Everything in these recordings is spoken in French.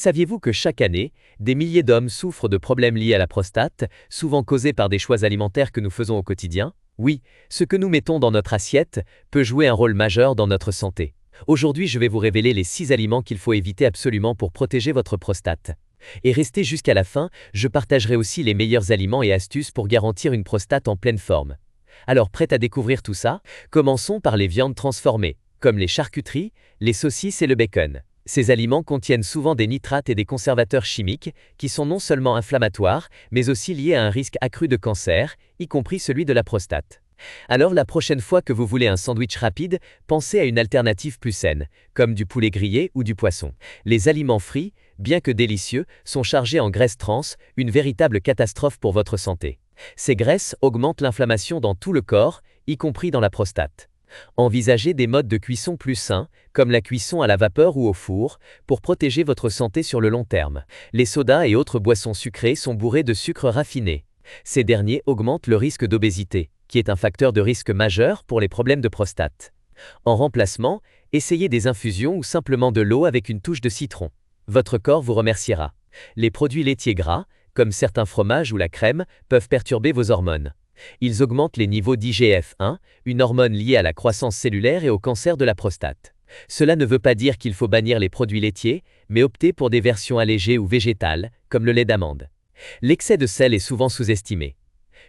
Saviez-vous que chaque année, des milliers d'hommes souffrent de problèmes liés à la prostate, souvent causés par des choix alimentaires que nous faisons au quotidien? Oui, ce que nous mettons dans notre assiette peut jouer un rôle majeur dans notre santé. Aujourd'hui, je vais vous révéler les 6 aliments qu'il faut éviter absolument pour protéger votre prostate. Et restez jusqu'à la fin, je partagerai aussi les meilleurs aliments et astuces pour garantir une prostate en pleine forme. Alors, prête à découvrir tout ça? Commençons par les viandes transformées, comme les charcuteries, les saucisses et le bacon. Ces aliments contiennent souvent des nitrates et des conservateurs chimiques qui sont non seulement inflammatoires, mais aussi liés à un risque accru de cancer, y compris celui de la prostate. Alors la prochaine fois que vous voulez un sandwich rapide, pensez à une alternative plus saine, comme du poulet grillé ou du poisson. Les aliments frits, bien que délicieux, sont chargés en graisses trans, une véritable catastrophe pour votre santé. Ces graisses augmentent l'inflammation dans tout le corps, y compris dans la prostate. Envisagez des modes de cuisson plus sains, comme la cuisson à la vapeur ou au four, pour protéger votre santé sur le long terme. Les sodas et autres boissons sucrées sont bourrés de sucre raffiné. Ces derniers augmentent le risque d'obésité, qui est un facteur de risque majeur pour les problèmes de prostate. En remplacement, essayez des infusions ou simplement de l'eau avec une touche de citron. Votre corps vous remerciera. Les produits laitiers gras, comme certains fromages ou la crème, peuvent perturber vos hormones. Ils augmentent les niveaux d'IGF-1, une hormone liée à la croissance cellulaire et au cancer de la prostate. Cela ne veut pas dire qu'il faut bannir les produits laitiers, mais opter pour des versions allégées ou végétales, comme le lait d'amande. L'excès de sel est souvent sous-estimé.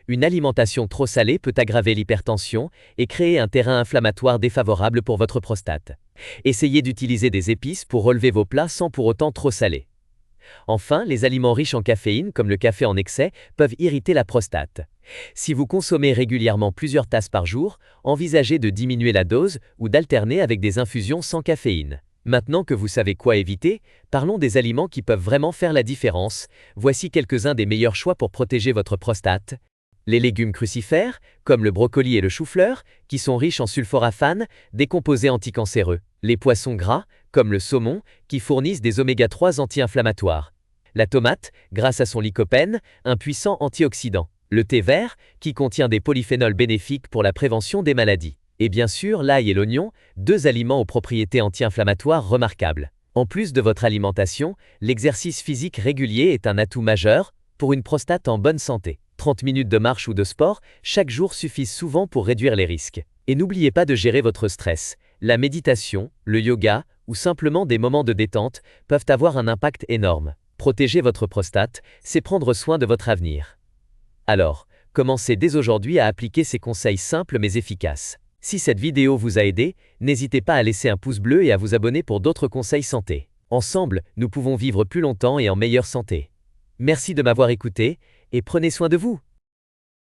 Une alimentation trop salée peut aggraver l'hypertension et créer un terrain inflammatoire défavorable pour votre prostate. Essayez d'utiliser des épices pour relever vos plats sans pour autant trop saler. Enfin, les aliments riches en caféine, comme le café en excès, peuvent irriter la prostate. Si vous consommez régulièrement plusieurs tasses par jour, envisagez de diminuer la dose ou d'alterner avec des infusions sans caféine. Maintenant que vous savez quoi éviter, parlons des aliments qui peuvent vraiment faire la différence. Voici quelques-uns des meilleurs choix pour protéger votre prostate. Les légumes crucifères, comme le brocoli et le chou-fleur, qui sont riches en sulforaphane, des composés anticancéreux. Les poissons gras, comme le saumon, qui fournissent des oméga-3 anti-inflammatoires. La tomate, grâce à son lycopène, un puissant antioxydant. Le thé vert, qui contient des polyphénols bénéfiques pour la prévention des maladies. Et bien sûr, l'ail et l'oignon, 2 aliments aux propriétés anti-inflammatoires remarquables. En plus de votre alimentation, l'exercice physique régulier est un atout majeur pour une prostate en bonne santé. 30 minutes de marche ou de sport chaque jour suffisent souvent pour réduire les risques. Et n'oubliez pas de gérer votre stress. La méditation, le yoga ou simplement des moments de détente peuvent avoir un impact énorme. Protéger votre prostate, c'est prendre soin de votre avenir. Alors, commencez dès aujourd'hui à appliquer ces conseils simples mais efficaces. Si cette vidéo vous a aidé, n'hésitez pas à laisser un pouce bleu et à vous abonner pour d'autres conseils santé. Ensemble, nous pouvons vivre plus longtemps et en meilleure santé. Merci de m'avoir écouté et prenez soin de vous.